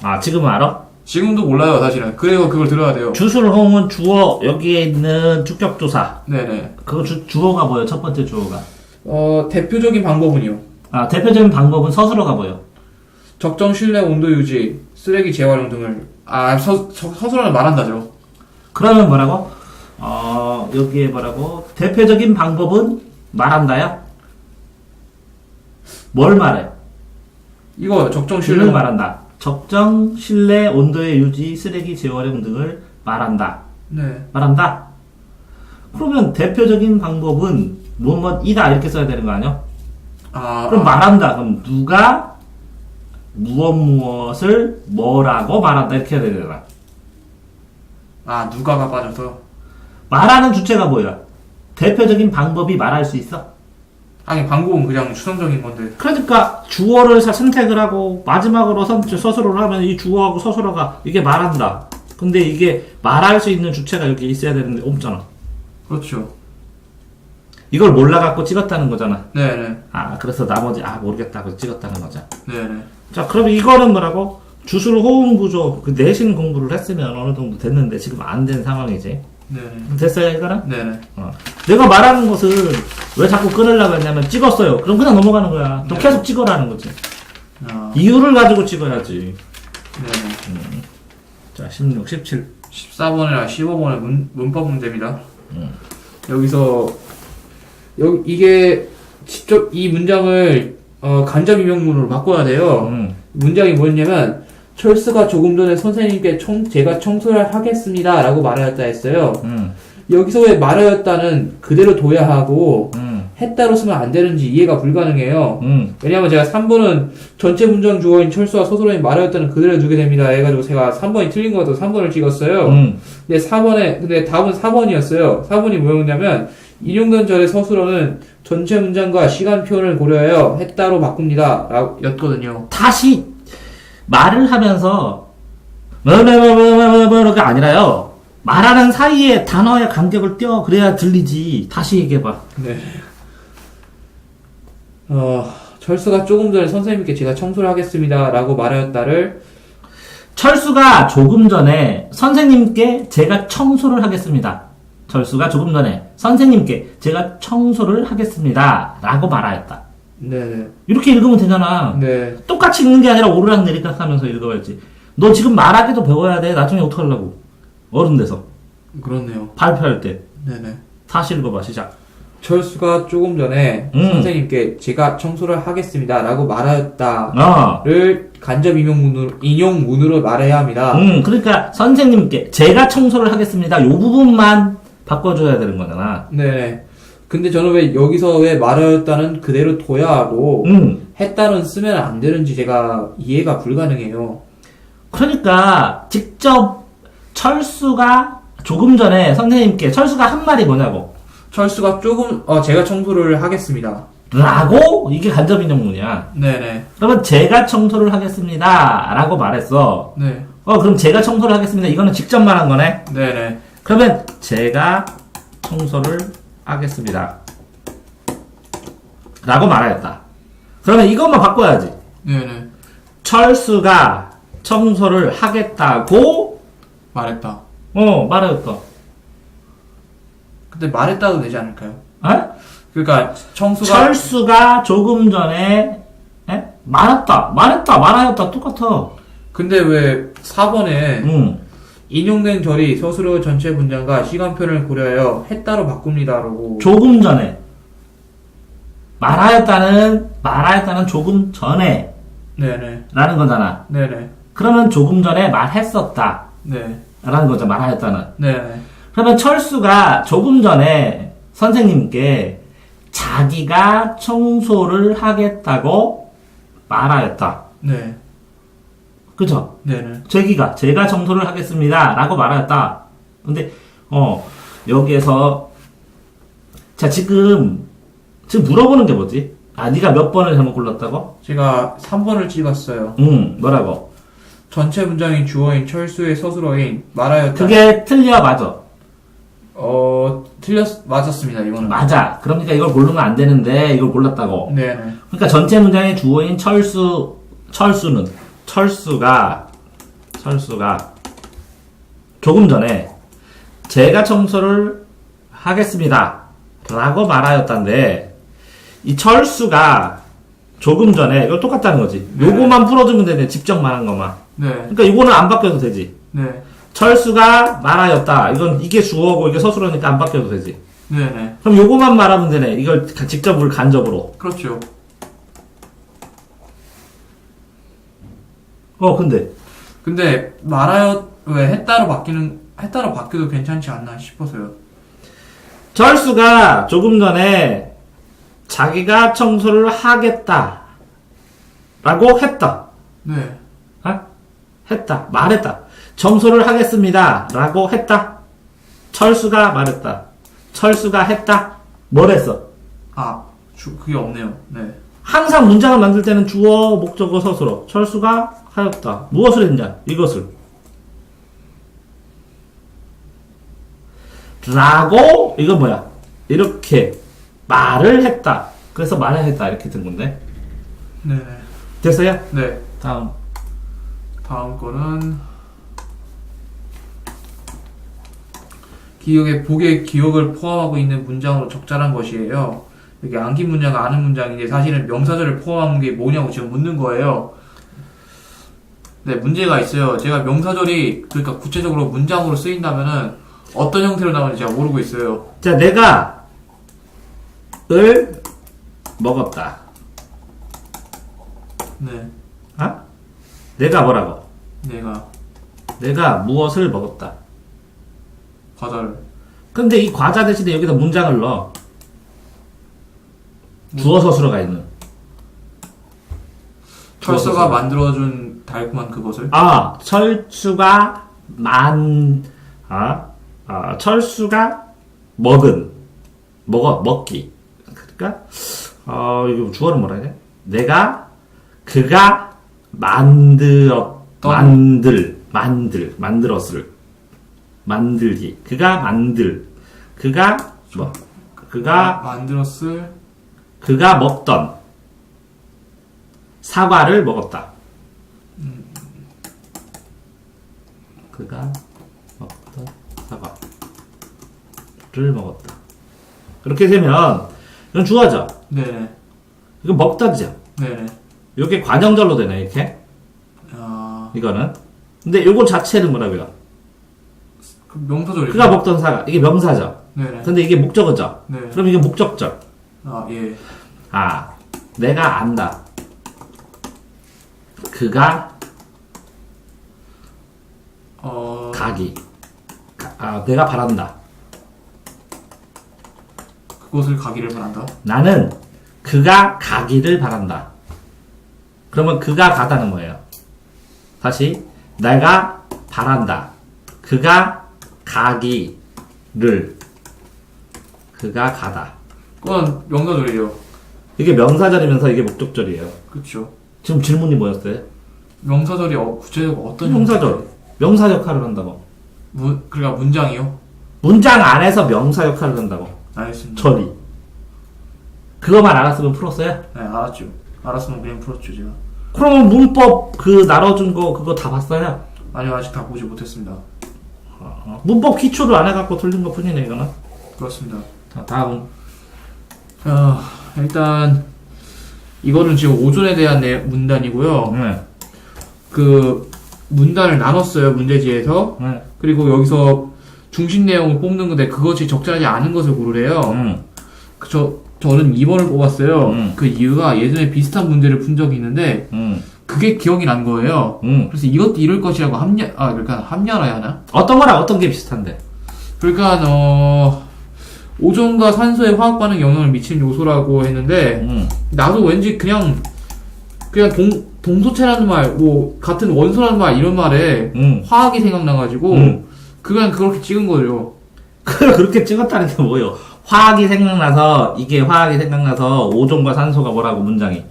아, 지금 알아? 지금도 몰라요, 사실은. 그래서 그걸 들어야 돼요. 주술홍은 주어, 여기에 있는 주격조사. 네네. 그거 주어가 뭐예요? 첫 번째 주어가. 대표적인 방법은요? 아, 대표적인 방법은 서술어가 뭐예요? 적정 실내 온도 유지, 쓰레기 재활용 등을, 서술어는 말한다죠. 그러면 뭐라고? 여기에 뭐라고? 대표적인 방법은 말한다요? 뭘 말해? 이거 적정 실내 실내 말한다. 적정 실내 온도의 유지, 쓰레기 재활용 등을 말한다. 네. 말한다? 그러면 대표적인 방법은 뭐뭐이다 이렇게 써야 되는 거 아니야? 그럼 말한다. 그럼 누가 무엇을 뭐라고 말한다 이렇게 해야 되잖아. 누가가 빠져서? 말하는 주체가 뭐야? 대표적인 방법이 말할 수 있어? 아니, 방법은 그냥 추상적인 건데. 그러니까 주어를 선택을 하고 마지막으로 서술어를 하면 이 주어하고 서술어가 이게 말한다. 근데 이게 말할 수 있는 주체가 여기 있어야 되는데 없잖아. 그렇죠. 이걸 몰라갖고 찍었다는 거잖아. 네네. 그래서 나머지 모르겠다고 찍었다는 거죠. 네네. 자, 그럼 이거는 뭐라고? 주술 호응 구조 그 내신 공부를 했으면 어느 정도 됐는데 지금 안 된 상황이지. 네네. 됐어요, 이거는? 네네. 내가 말하는 것은 왜 자꾸 끊으려고 했냐면 찍었어요. 그럼 그냥 넘어가는 거야. 또 계속 찍어라는 거지. 이유를 가지고 찍어야지. 네네. 자, 16, 17. 14번이랑 15번의 문법 문제입니다. 여기서 이게 직접 이 문장을 간접 임용문으로 바꿔야 돼요. 문장이 뭐였냐면 철수가 조금 전에 선생님께 제가 청소를 하겠습니다 라고 말하였다 했어요. 여기서 왜 말하였다는 그대로 둬야 하고 했다로 쓰면 안 되는지 이해가 불가능해요. 왜냐면 제가 3번은 전체 문장 주어인 철수와 서술어인 말하였다는 그대로 두게 됩니다 해가지고 제가 3번이 틀린 것 같아서 3번을 찍었어요. 근데 답은 4번이었어요. 4번이 뭐였냐면 인용된 절의 서술어는 전체 문장과 시간 표현을 고려하여 했다로 바꿉니다 였거든요. 다시 말을 하면서 뭐가 아니라요. 말하는 사이에 단어의 간격을 띄워 그래야 들리지. 다시 얘기해봐. 네. 철수가 조금 전에 선생님께 제가 청소를 하겠습니다 라고 말하였다를 철수가 조금 전에 선생님께 제가 청소를 하겠습니다. 철수가 조금 전에 선생님께 제가 청소를 하겠습니다. 라고 말하였다. 네네. 이렇게 읽으면 되잖아. 네. 똑같이 읽는 게 아니라 오르락 내리락 하면서 읽어야지. 너 지금 말하기도 배워야 돼. 나중에 어떡하려고. 어른 돼서. 그렇네요. 발표할 때. 네네. 다시 읽어봐. 시작. 철수가 조금 전에 선생님께 제가 청소를 하겠습니다. 라고 말하였다를 간접 인용문으로 말해야 합니다. 그러니까 선생님께 제가 청소를 하겠습니다. 요 부분만 바꿔줘야 되는 거잖아. 네네. 근데 저는 왜 여기서 왜 말하였다는 그대로 둬야 하고 했다는 쓰면 안 되는지 제가 이해가 불가능해요. 그러니까 직접 철수가 조금 전에 선생님께 철수가 한 말이 뭐냐고. 철수가 조금 제가 청소를 하겠습니다. 라고 이게 간접인용문이야. 네네. 그러면 제가 청소를 하겠습니다. 라고 말했어. 네. 그럼 제가 청소를 하겠습니다. 이거는 직접 말한 거네. 네네. 그러면 제가 청소를 하겠습니다. 라고 말하였다. 그러면 이것만 바꿔야지. 네네. 철수가 청소를 하겠다고 말했다. 말하였다. 근데 말했다도 되지 않을까요? 에? 그러니까 청소가 철수가 조금 전에 말하였다 똑같아. 근데 왜 4번에 인용된 절이 서술어 전체 문장과 시간표를 고려하여 했다로 바꿉니다라고. 조금 전에 말하였다는 조금 전에 네네. 라는 거잖아. 네네. 그러면 조금 전에 말했었다 네. 라는 거죠. 말하였다는. 네네. 그러면 철수가 조금 전에 선생님께 자기가 청소를 하겠다고 말하였다. 네. 그죠? 네네. 제가 청소를 하겠습니다. 라고 말하였다. 근데, 여기에서, 자, 지금 물어보는 게 뭐지? 네가 몇 번을 잘못 골랐다고? 제가 3번을 찍었어요. 뭐라고? 전체 문장인 주어인 철수의 서술어인 말하였다. 그게 맞아. 맞았습니다, 이거는. 맞아. 그러니까 이걸 고르면 안 되는데, 이걸 골랐다고. 네네. 그러니까 전체 문장의 주어인 철수가 조금 전에 제가 청소를 하겠습니다. 라고 말하였단데, 이 철수가 조금 전에, 이거 똑같다는 거지. 요거만 풀어주면 되네, 직접 말한 것만. 네. 그러니까 이거는 안 바뀌어도 되지. 네. 철수가 말하였다. 이게 주어고, 이게 서술어니까 안 바뀌어도 되지. 네네. 그럼 요거만 말하면 되네. 이걸 직접 물 간접으로. 그렇죠. 근데 왜 했다로 바뀌어도 괜찮지 않나 싶어서요. 철수가 조금 전에 자기가 청소를 하겠다. 라고 했다. 네. 말했다. 청소를 하겠습니다. 라고 했다. 철수가 말했다. 철수가 했다. 뭘 했어? 그게 없네요. 네. 항상 문장을 만들 때는 주어, 목적어, 서술어. 철수가 하였다. 무엇을 했냐? 이것을. 라고, 이건 뭐야? 이렇게 말을 했다. 그래서 말을 했다. 이렇게 된 건데. 네네. 됐어요? 네. 다음 거는 복의 기억을 포함하고 있는 문장으로 적절한 것이에요. 여기 암기 문장과 아는 문장인데 사실은 명사절을 포함한 게 뭐냐고 지금 묻는 거예요. 네, 문제가 있어요. 제가 명사절이 그러니까 구체적으로 문장으로 쓰인다면은 어떤 형태로 나오는지 제가 모르고 있어요. 자, 내가 을 먹었다. 네. 내가 뭐라고? 내가 무엇을 먹었다. 과자를. 근데 이 과자 대신에 여기다 문장을 넣어. 주어 서술어가 있는. 철수가 만들어준 달콤한 그것을. 철수가 철수가 먹기. 그러니까 이거 주어는 뭐라 해야 돼? 그가 만들기. 그가 먹던 사과를 먹었다. 그가 먹던 사과를 먹었다. 이렇게 되면 이건 주어죠. 네네. 이거 먹다죠. 네네. 이게 관형절로 되네 이렇게. 아, 이거는. 근데 요거 자체는 뭐라고요? 그 명사절이죠. 그가 먹던 사과. 이게 명사죠. 네네. 근데 이게 목적어죠. 네. 그럼 이게 목적절. 아, 예. 아, 내가 안다. 그가 가기. 내가 바란다. 그곳을 가기를 바란다. 나는 그가 가기를 바란다. 그러면 그가 가다는 뭐예요? 다시 내가 바란다. 그가 가기를. 그가 가다. 그건 명사절이죠. 이게 명사절이면서 이게 목적절이에요. 그쵸. 지금 질문이 뭐였어요? 명사절이 구체적으로 어떤 명사절. 명사 역할을 한다고. 그러니까 문장이요? 문장 안에서 명사 역할을 한다고. 알겠습니다. 절이. 그거만 알았으면 풀었어요? 네, 알았죠. 알았으면 그냥 풀었죠, 제가. 그러면 문법 나눠준 거 그거 다 봤어요? 아니요, 아직 다 보지 못했습니다. 문법 기초를 안 해갖고 틀린 것 뿐이네 이거는. 그렇습니다. 자 다음. 일단 이거는 지금 오존에 대한 문단이고요. 네. 그 문단을 나눴어요, 문제지에서. 네. 그리고 여기서 중심 내용을 뽑는 건데 그것이 적절하지 않은 것을 고르래요. 저는 2번을 뽑았어요. 그 이유가 예전에 비슷한 문제를 푼 적이 있는데 그게 기억이 난 거예요. 그래서 이것도 이럴 것이라고 그러니까 합리화해야 하나? 어떤 거랑 어떤 게 비슷한데? 그러니까 오존과 화산소의 화학 반응 영향을 미치는 요소라고 했는데 나도 왠지 그냥 동소체라는 말, 뭐 같은 원소라는 말 이런 말에 화학이 생각나가지고 그냥 그렇게 찍은 거죠. 그렇게 찍었다는 게 뭐예요? 화학이 생각나서 오존과 산소가 뭐라고 문장이?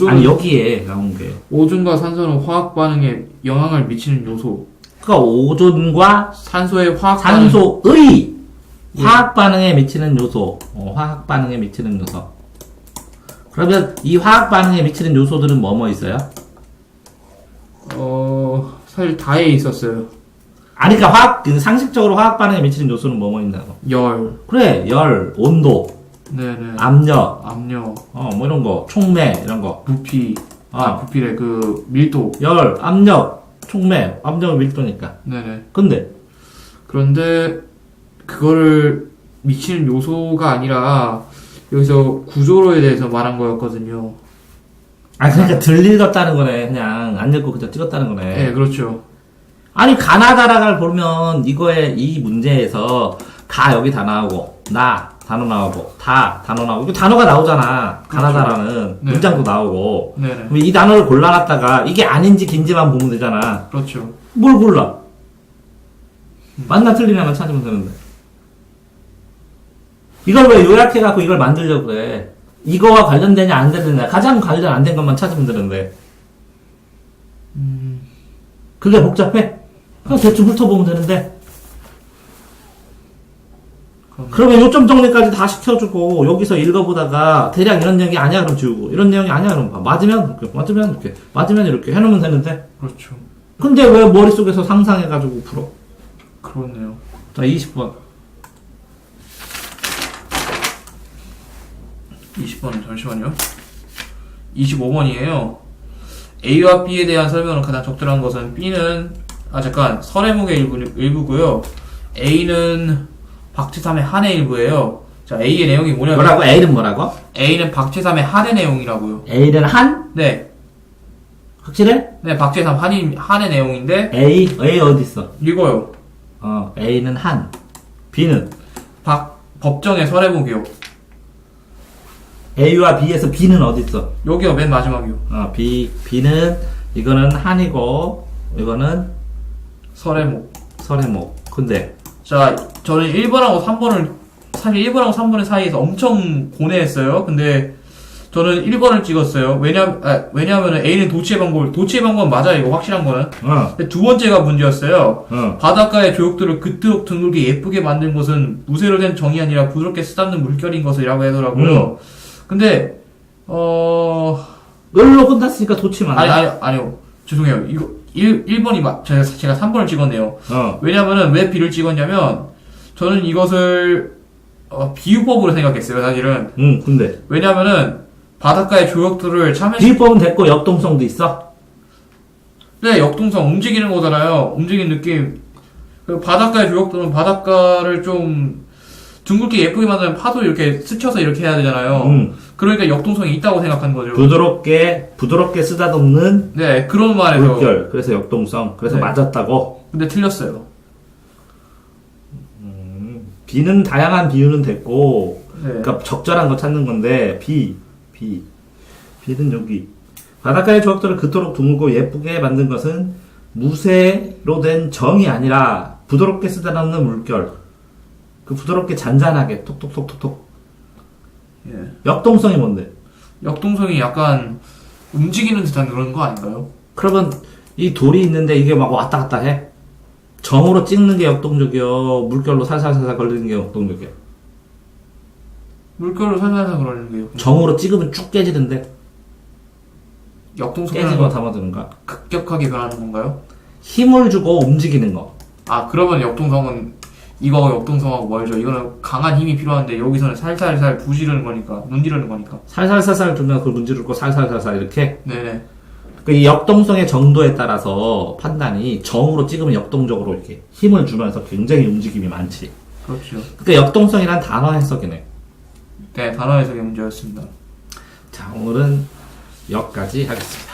아니 여기에 나온 게 오존과 산소는 화학 반응에 영향을 미치는 요소. 그러니까 오존과 산소의 산소의 화학 반응에 미치는 요소. 화학 반응에 미치는 요소. 그러면 이 화학 반응에 미치는 요소들은 뭐뭐 있어요? 사실 다에 있었어요. 아니 그러니까 상식적으로 화학 반응에 미치는 요소는 뭐뭐 있나고? 열. 그래, 열, 온도, 네네. 압력, 압력. 이런 거, 촉매 이런 거. 부피. 부피래. 그 밀도. 열, 압력, 촉매, 압력은 밀도니까. 네네. 그런데 그거를 미치는 요소가 아니라 여기서 구조로에 대해서 말한 거였거든요. 그러니까 덜 읽었다는 거네. 그냥 안 읽고 그냥 찍었다는 거네. 네, 그렇죠. 아니 가나다라를 보면 이 문제에서 가 여기 다 나오고 나 단어 나오고 다 단어 나오고 이거 단어가 나오잖아. 그렇죠. 가나다라는 네. 문장도 나오고. 네네. 그럼 이 단어를 골라놨다가 이게 아닌지 긴지만 보면 되잖아. 그렇죠. 뭘 골라? 맞나 틀리냐만 찾으면 되는데. 이걸 왜 요약해갖고 이걸 만들려고 그래? 이거와 관련되냐 안 되느냐 가장 관련 안 된 것만 찾으면 되는데. 그게 복잡해? 그냥 대충 훑어보면 되는데. 그러면 요점 정리까지 다 시켜주고 여기서 읽어보다가 대략 이런 내용이 아니야 그럼 지우고 이런 내용이 아니야 그럼 봐. 맞으면 이렇게 해놓으면 되는데. 그렇죠. 근데 왜 머릿속에서 상상해가지고 풀어? 그렇네요. 자 20번 20번은 잠시만요. 25번이에요. A와 B에 대한 설명은 가장 적절한 것은 B는 설해목의 일부고요. A는 박채삼의 한의 일부예요. 자, A의 내용이 뭐냐면 뭐라고? A는 뭐라고? A는 박채삼의 한의 내용이라고요. A는 한? 네. 확실해? 네, 박채삼 한의 내용인데 A 어디 있어? 이거요. A는 한. B는? 법정의 설해목이요. A와 B에서 B는 어디 있어? 여기요, 맨 마지막이요. B는 이거는 한이고 이거는 설해목. 근데 자, 저는 1번하고 3번을 사실 1번하고 3번의 사이에서 엄청 고뇌했어요. 근데 저는 1번을 찍었어요. 왜냐하면 A는 도치의 방법은 맞아요. 이거 확실한 거는. 근데 두 번째가 문제였어요. 바닷가의 조약돌을 그토록 둥글게 예쁘게 만든 것은 무쇠로 된 정이 아니라 부드럽게 쓰담는 물결인 것이라고 하더라고요. 근데 을로 끝났으니까 도치만. 아니요. 죄송해요. 1번이 제가 3번을 찍었네요. 어. 왜냐면은 왜 B를 찍었냐면 저는 이것을 비유법으로 생각했어요, 사실은. 근데 왜냐면은 바닷가의 조력들을 비법은 됐고 역동성도 있어. 네, 역동성 움직이는 거잖아요. 움직이는 느낌. 그 바닷가의 조력들은 바닷가를 좀 둥글게 예쁘게 만드는 파도 이렇게 스쳐서 이렇게 해야 되잖아요. 그러니까 역동성이 있다고 생각한 거죠. 부드럽게 쓰다듬는 네, 그런 말에서. 물결. 그래서 역동성. 그래서 네. 맞았다고. 근데 틀렸어요. B는 다양한 비유는 됐고, 네. 그러니까 적절한 거 찾는 건데, B는 여기. 바닷가의 조각들을 그토록 드물고 예쁘게 만든 것은 무쇠로 된 정이 아니라 부드럽게 쓰다듬는 물결. 그 부드럽게 잔잔하게 톡톡톡톡톡. 예. 역동성이 뭔데? 역동성이 약간 움직이는 듯한 그런 거 아닌가요? 그러면 이 돌이 있는데 이게 막 왔다 갔다 해? 정으로 찍는 게 역동적이요? 물결로 살살살살 걸리는 게 역동적이요? 물결로 살살살 그러는 게요. 정으로 찍으면 쭉 깨지는데 역동성이라는 깨지고 건 담아드는가? 급격하게 변하는 건가요? 힘을 주고 움직이는 거. 아, 그러면 역동성은 이거 역동성하고 뭐죠? 이거는 강한 힘이 필요한데 여기서는 살살살 부지르는 거니까, 문지르는 거니까. 살살살살 주면 그걸 문지르고 살살살살 이렇게. 네네. 그 이 역동성의 정도에 따라서 판단이 정으로 찍으면 역동적으로 이렇게 힘을 주면서 굉장히 움직임이 많지. 그렇죠. 그러니까 역동성이란 단어 해석이네. 네, 단어 해석의 문제였습니다. 자, 오늘은 여기까지 하겠습니다.